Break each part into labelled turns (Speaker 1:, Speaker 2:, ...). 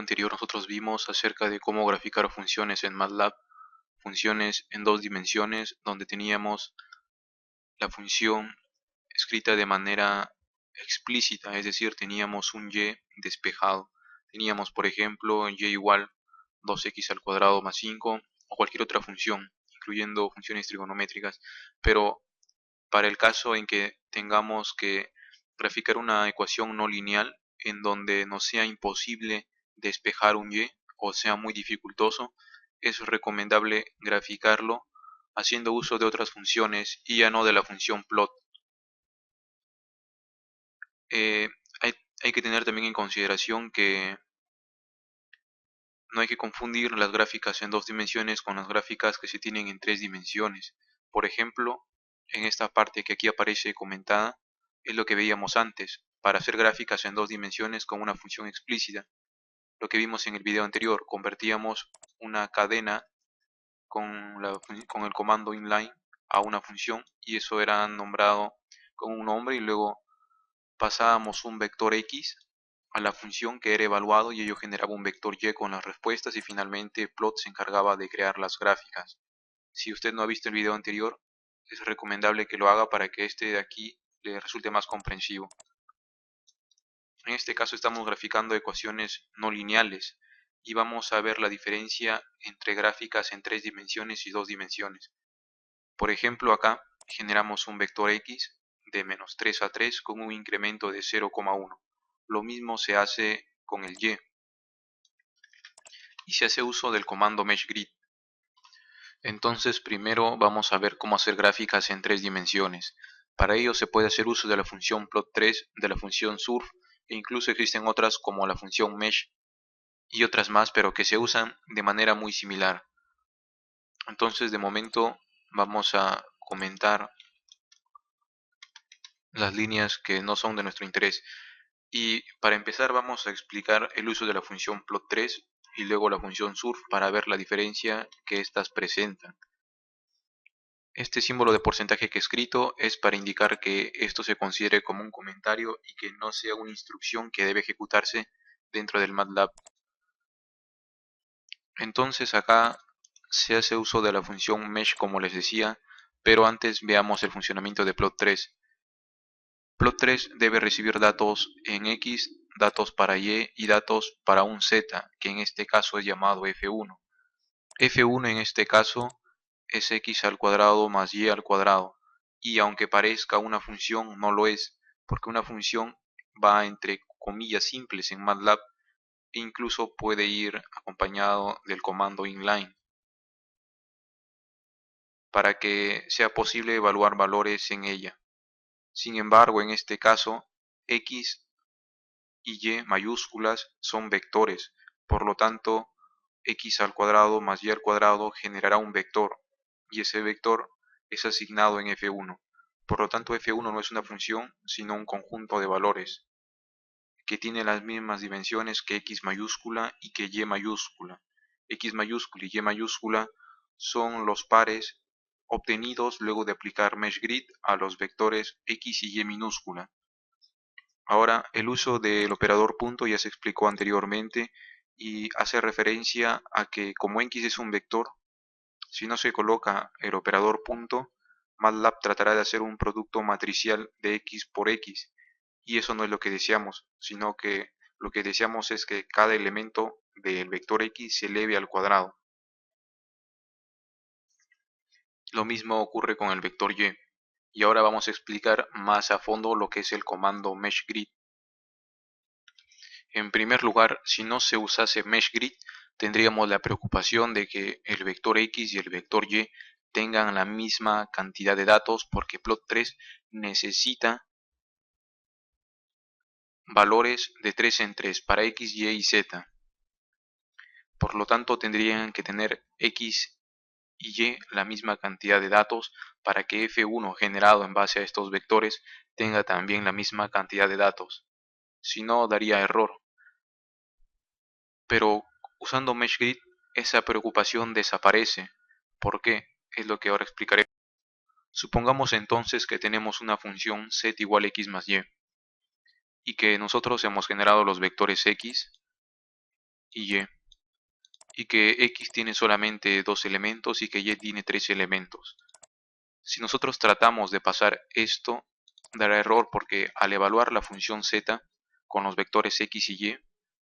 Speaker 1: anterior nosotros vimos acerca de cómo graficar funciones en MATLAB, funciones en dos dimensiones, donde teníamos la función escrita de manera explícita, es decir, teníamos un y despejado. Teníamos, por ejemplo, y igual 2x al cuadrado más 5 o cualquier otra función, incluyendo funciones trigonométricas, pero para el caso en que tengamos que graficar una ecuación no lineal en donde nos sea imposible despejar un y o sea muy dificultoso, es recomendable graficarlo haciendo uso de otras funciones y ya no de la función plot. Eh, hay, hay que tener también en consideración que no hay que confundir las gráficas en dos dimensiones con las gráficas que se tienen en tres dimensiones. Por ejemplo, en esta parte que aquí aparece comentada, es lo que veíamos antes, para hacer gráficas en dos dimensiones con una función explícita. Lo que vimos en el video anterior, convertíamos una cadena con el comando inline a una función y eso era nombrado con un nombre y luego pasábamos un vector x a la función que era evaluado y ello generaba un vector y con las respuestas y finalmente plot se encargaba de crear las gráficas. Si usted no ha visto el video anterior, es recomendable que lo haga para que este de aquí le resulte más comprensivo. En este caso estamos graficando ecuaciones no lineales y vamos a ver la diferencia entre gráficas en tres dimensiones y dos dimensiones. Por ejemplo, acá generamos un vector x de menos 3 a 3 con un incremento de 0,1. Lo mismo se hace con el y se hace uso del comando meshGrid. Entonces primero vamos a ver cómo hacer gráficas en tres dimensiones. Para ello se puede hacer uso de la función plot3, de la función surf e incluso existen otras como la función mesh y otras más, pero que se usan de manera muy similar. Entonces de momento vamos a comentar las líneas que no son de nuestro interés. Y para empezar vamos a explicar el uso de la función plot3 y luego la función surf para ver la diferencia que éstas presentan. Este símbolo de porcentaje que he escrito es para indicar que esto se considere como un comentario y que no sea una instrucción que debe ejecutarse dentro del MATLAB. Entonces acá se hace uso de la función mesh como les decía, pero antes veamos el funcionamiento de plot3. Plot3 debe recibir datos en X, datos para Y y datos para un Z, que en este caso es llamado F1. F1 en este caso es X al cuadrado más Y al cuadrado, y aunque parezca una función, no lo es, porque una función va entre comillas simples en MATLAB e incluso puede ir acompañado del comando inline, para que sea posible evaluar valores en ella. Sin embargo, en este caso, X y Y mayúsculas son vectores, por lo tanto, X al cuadrado más Y al cuadrado generará un vector, y ese vector es asignado en F1. Por lo tanto, F1 no es una función, sino un conjunto de valores, que tiene las mismas dimensiones que X mayúscula y que Y mayúscula. X mayúscula y Y mayúscula son los pares obtenidos luego de aplicar meshGrid a los vectores X y Y minúscula. Ahora, el uso del operador punto ya se explicó anteriormente y hace referencia a que como X es un vector, si no se coloca el operador punto, MATLAB tratará de hacer un producto matricial de X por X, y eso no es lo que deseamos, sino que lo que deseamos es que cada elemento del vector X se eleve al cuadrado. Lo mismo ocurre con el vector Y, y ahora vamos a explicar más a fondo lo que es el comando meshGrid. En primer lugar, si no se usase meshGrid, tendríamos la preocupación de que el vector X y el vector Y tengan la misma cantidad de datos porque plot3 necesita valores de 3 en 3 para X, Y y Z. Por lo tanto, tendrían que tener X y Y la misma cantidad de datos para que F1 generado en base a estos vectores tenga también la misma cantidad de datos. Si no, daría error. Pero usando meshGrid esa preocupación desaparece. ¿Por qué? Es lo que ahora explicaré. Supongamos entonces que tenemos una función z igual a x más y que nosotros hemos generado los vectores x y que X tiene solamente dos elementos y que Y tiene tres elementos. Si nosotros tratamos de pasar esto, dará error porque al evaluar la función z con los vectores X y Y,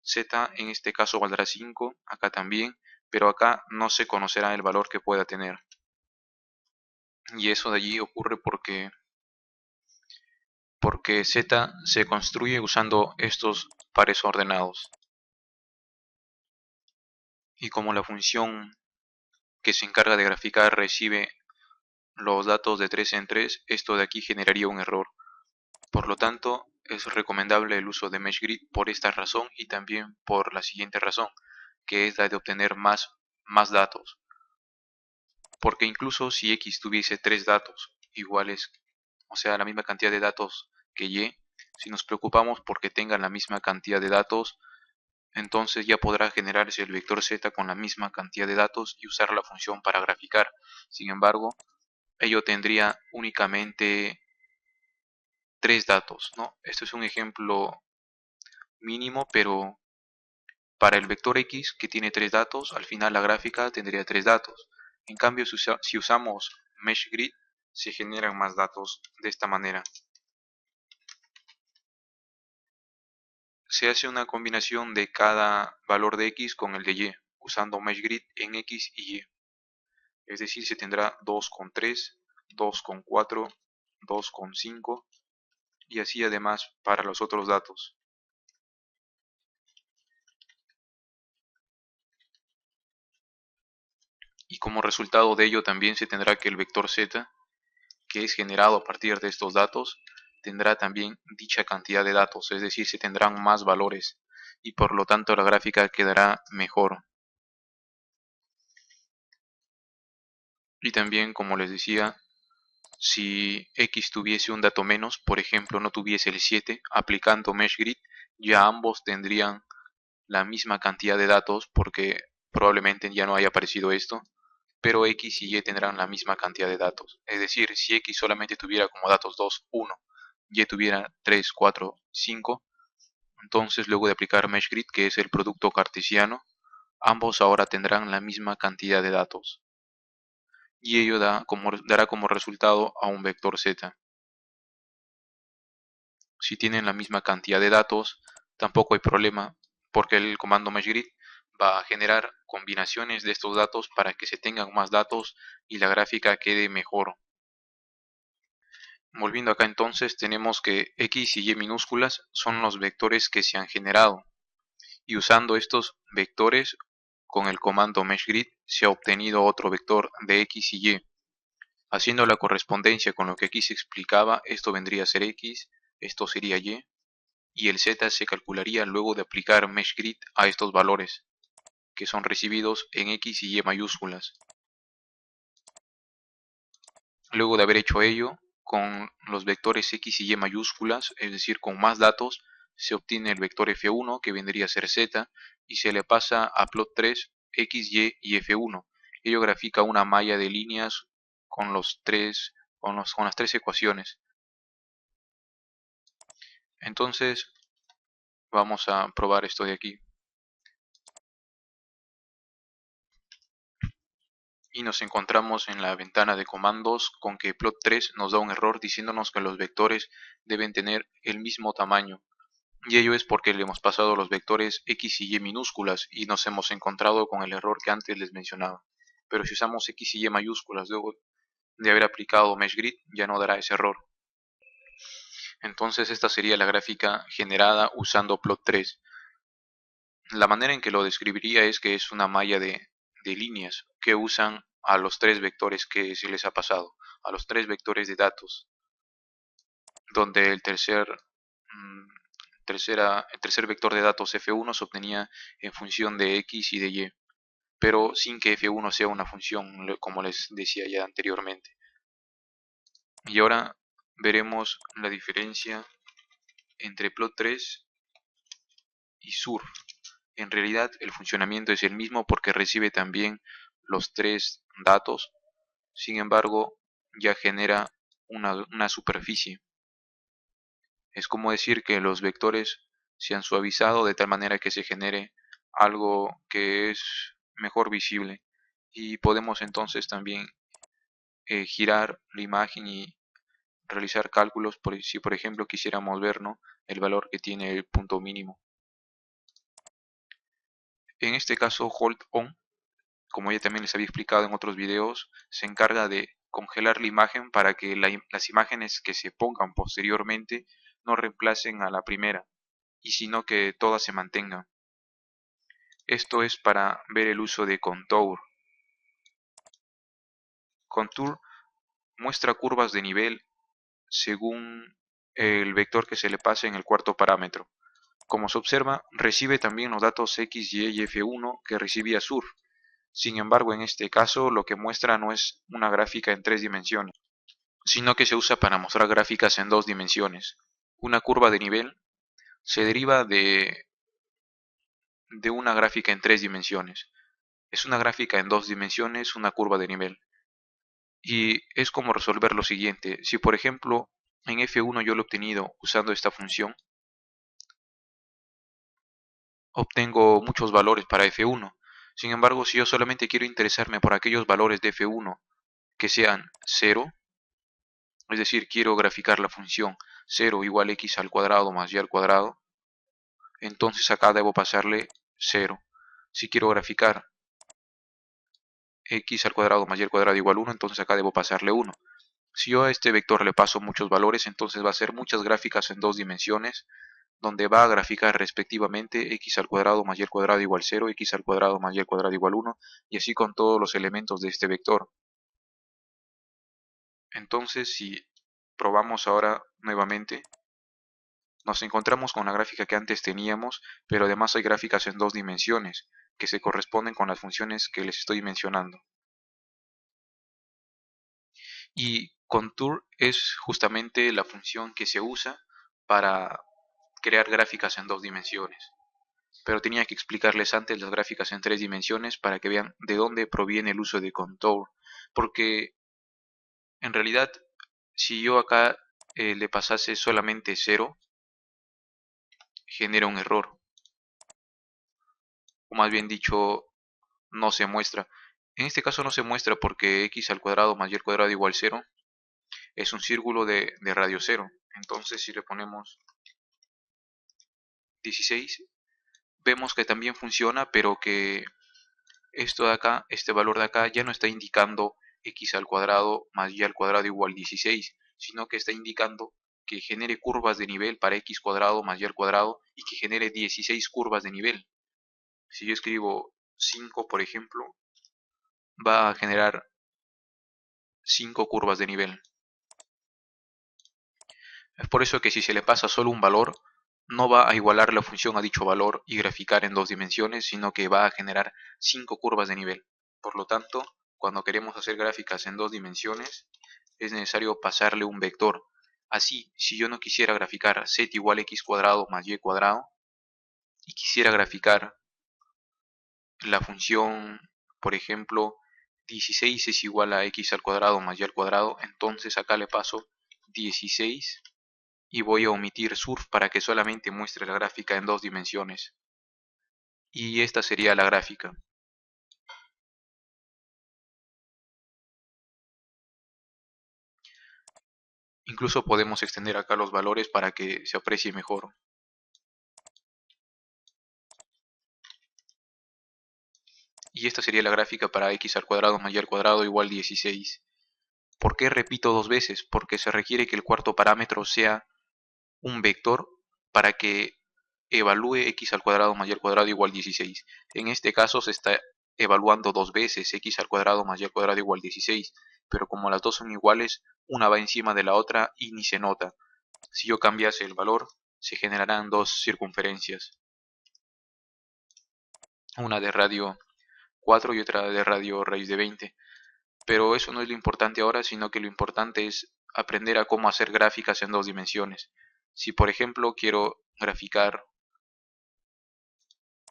Speaker 1: z en este caso valdrá 5, acá también, pero acá no se conocerá el valor que pueda tener. Y eso de allí ocurre porque z se construye usando estos pares ordenados. Y como la función que se encarga de graficar recibe los datos de 3 en 3, esto de aquí generaría un error. Por lo tanto, es recomendable el uso de MeshGrid por esta razón y también por la siguiente razón, que es la de obtener más datos. Porque incluso si X tuviese 3 datos iguales, o sea, la misma cantidad de datos que Y, si nos preocupamos porque tengan la misma cantidad de datos, entonces ya podrá generarse el vector Z con la misma cantidad de datos y usar la función para graficar. Sin embargo, ello tendría únicamente 3 datos, ¿no? Esto es un ejemplo mínimo, pero para el vector X que tiene 3 datos, al final la gráfica tendría 3 datos. En cambio, si usamos MeshGrid, se generan más datos de esta manera. Se hace una combinación de cada valor de X con el de Y, usando MeshGrid en X y Y. Es decir, se tendrá 2,3, 2,4, 2,5 y así además para los otros datos. Y como resultado de ello también se tendrá que el vector Z, que es generado a partir de estos datos, tendrá también dicha cantidad de datos, es decir, se tendrán más valores y por lo tanto la gráfica quedará mejor. Y también, como les decía, si X tuviese un dato menos, por ejemplo no tuviese el 7, aplicando MeshGrid, ya ambos tendrían la misma cantidad de datos porque probablemente ya no haya aparecido esto, pero X y Y tendrán la misma cantidad de datos. Es decir, si X solamente tuviera como datos 2, 1, Y tuviera 3, 4, 5, entonces luego de aplicar MeshGrid, que es el producto cartesiano, ambos ahora tendrán la misma cantidad de datos. Y ello dará como resultado a un vector Z. Si tienen la misma cantidad de datos, tampoco hay problema, porque el comando MeshGrid va a generar combinaciones de estos datos para que se tengan más datos y la gráfica quede mejor. Volviendo acá entonces, tenemos que X y Y minúsculas son los vectores que se han generado. Y usando estos vectores, con el comando MeshGrid, se ha obtenido otro vector de X y Y. Haciendo la correspondencia con lo que aquí se explicaba, esto vendría a ser X, esto sería y el Z se calcularía luego de aplicar MeshGrid a estos valores, que son recibidos en X y Y mayúsculas. Luego de haber hecho ello, con los vectores X y Y mayúsculas, es decir, con más datos, se obtiene el vector F1, que vendría a ser Z, y se le pasa a plot3 X, Y F1. Ello grafica una malla de líneas con con las tres ecuaciones. Entonces, vamos a probar esto de aquí. Y nos encontramos en la ventana de comandos con que plot3 nos da un error diciéndonos que los vectores deben tener el mismo tamaño. Y ello es porque le hemos pasado los vectores X y Y minúsculas y nos hemos encontrado con el error que antes les mencionaba. Pero si usamos X y Y mayúsculas luego de haber aplicado MeshGrid, ya no dará ese error. Entonces esta sería la gráfica generada usando plot3. La manera en que lo describiría es que es una malla de líneas que usan a los tres vectores que se les ha pasado, a los tres vectores de datos, donde mm, el tercer vector de datos F1 se obtenía en función de X y de Y, pero sin que F1 sea una función, como les decía ya anteriormente. Y ahora veremos la diferencia entre plot3 y surf. En realidad el funcionamiento es el mismo porque recibe también los tres datos, sin embargo ya genera una superficie. Es como decir que los vectores se han suavizado de tal manera que se genere algo que es mejor visible. Y podemos entonces también girar la imagen y realizar cálculos si por ejemplo quisiéramos ver, ¿no?, el valor que tiene el punto mínimo. En este caso, Hold On, como ya también les había explicado en otros videos, se encarga de congelar la imagen para que las imágenes que se pongan posteriormente no reemplacen a la primera, y sino que todas se mantengan. Esto es para ver el uso de Contour. Contour muestra curvas de nivel según el vector que se le pase en el cuarto parámetro. Como se observa, recibe también los datos X, Y y F1 que recibía Surf. Sin embargo, en este caso lo que muestra no es una gráfica en 3 dimensiones, sino que se usa para mostrar gráficas en 2 dimensiones. Una curva de nivel se deriva de una gráfica en 3 dimensiones. Es una gráfica en 2 dimensiones, una curva de nivel. Y es como resolver lo siguiente. Si por ejemplo en F1 yo lo he obtenido usando esta función, obtengo muchos valores para F1. Sin embargo, si yo solamente quiero interesarme por aquellos valores de F1 que sean 0, es decir, quiero graficar la función 0 igual x al cuadrado más y al cuadrado, entonces acá debo pasarle 0. Si quiero graficar x al cuadrado más y al cuadrado igual 1, entonces acá debo pasarle 1. Si yo a este vector le paso muchos valores, entonces va a ser muchas gráficas en 2 dimensiones, donde va a graficar respectivamente x al cuadrado más y al cuadrado igual 0, x al cuadrado más y al cuadrado igual 1, y así con todos los elementos de este vector. Entonces, si probamos ahora nuevamente, nos encontramos con la gráfica que antes teníamos, pero además hay gráficas en 2 dimensiones, que se corresponden con las funciones que les estoy mencionando. Y Contour es justamente la función que se usa para crear gráficas en 2 dimensiones. Pero tenía que explicarles antes las gráficas en 3 dimensiones para que vean de dónde proviene el uso de Contour. Porque en realidad, si yo acá le pasase solamente 0, genera un error. O más bien dicho, no se muestra. En este caso no se muestra porque x al cuadrado más y al cuadrado igual 0 es un círculo de radio 0. Entonces si le ponemos 16, vemos que también funciona, pero que esto de acá, este valor de acá, ya no está indicando x al cuadrado más y al cuadrado igual 16, sino que está indicando que genere curvas de nivel para x cuadrado más y al cuadrado y que genere 16 curvas de nivel. Si yo escribo 5, por ejemplo, va a generar 5 curvas de nivel. Es por eso que si se le pasa solo un valor, no va a igualar la función a dicho valor y graficar en 2 dimensiones, sino que va a generar 5 curvas de nivel. Por lo tanto, cuando queremos hacer gráficas en 2 dimensiones, es necesario pasarle un vector. Así, si yo no quisiera graficar z igual a x cuadrado más y cuadrado, y quisiera graficar la función, por ejemplo, 16 es igual a x al cuadrado más y al cuadrado, entonces acá le paso 16 y voy a omitir surf para que solamente muestre la gráfica en 2 dimensiones. Y esta sería la gráfica. Incluso podemos extender acá los valores para que se aprecie mejor. Y esta sería la gráfica para x al cuadrado más y al cuadrado igual 16. ¿Por qué repito 2 veces? Porque se requiere que el cuarto parámetro sea un vector para que evalúe x al cuadrado más y al cuadrado igual 16. En este caso se está evaluando 2 veces x al cuadrado más y al cuadrado igual 16, pero como las dos son iguales, una va encima de la otra y ni se nota. Si yo cambiase el valor, se generarán dos circunferencias, una de radio 4 y otra de radio raíz de 20. Pero eso no es lo importante ahora, sino que lo importante es aprender a cómo hacer gráficas en 2 dimensiones. Si por ejemplo quiero graficar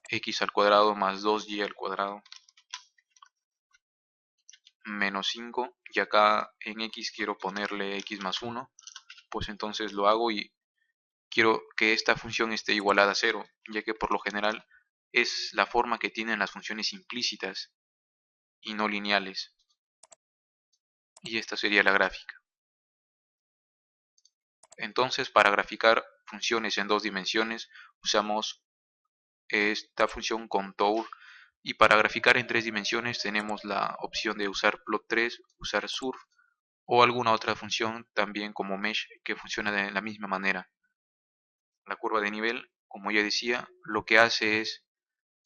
Speaker 1: x al cuadrado más 2y al cuadrado menos 5 y acá en x quiero ponerle x más 1, pues entonces lo hago y quiero que esta función esté igualada a 0, ya que por lo general es la forma que tienen las funciones implícitas y no lineales. Y esta sería la gráfica. Entonces, para graficar funciones en dos dimensiones, usamos esta función contour. Y para graficar en tres dimensiones tenemos la opción de usar plot3, usar surf o alguna otra función también como mesh que funciona de la misma manera. La curva de nivel, como ya decía, lo que hace es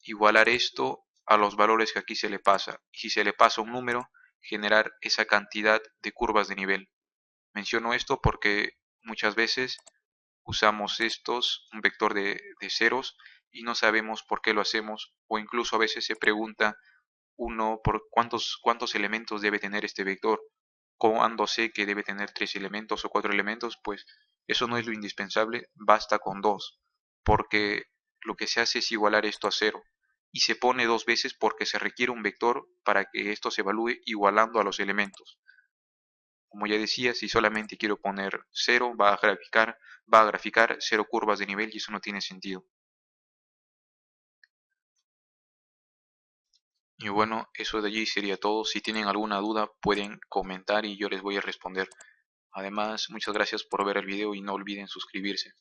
Speaker 1: igualar esto a los valores que aquí se le pasa. Y si se le pasa un número, generar esa cantidad de curvas de nivel. Menciono esto porque muchas veces usamos un vector de ceros, y no sabemos por qué lo hacemos, o incluso a veces se pregunta uno por cuántos elementos debe tener este vector. Cuando sé que debe tener 3 elementos o 4 elementos, pues eso no es lo indispensable, basta con dos, porque lo que se hace es igualar esto a cero, y se pone dos veces porque se requiere un vector para que esto se evalúe igualando a los elementos. Como ya decía, si solamente quiero poner cero, va a graficar cero curvas de nivel, y eso no tiene sentido. Y bueno, eso de allí sería todo. Si tienen alguna duda pueden comentar y yo les voy a responder. Además, muchas gracias por ver el video y no olviden suscribirse.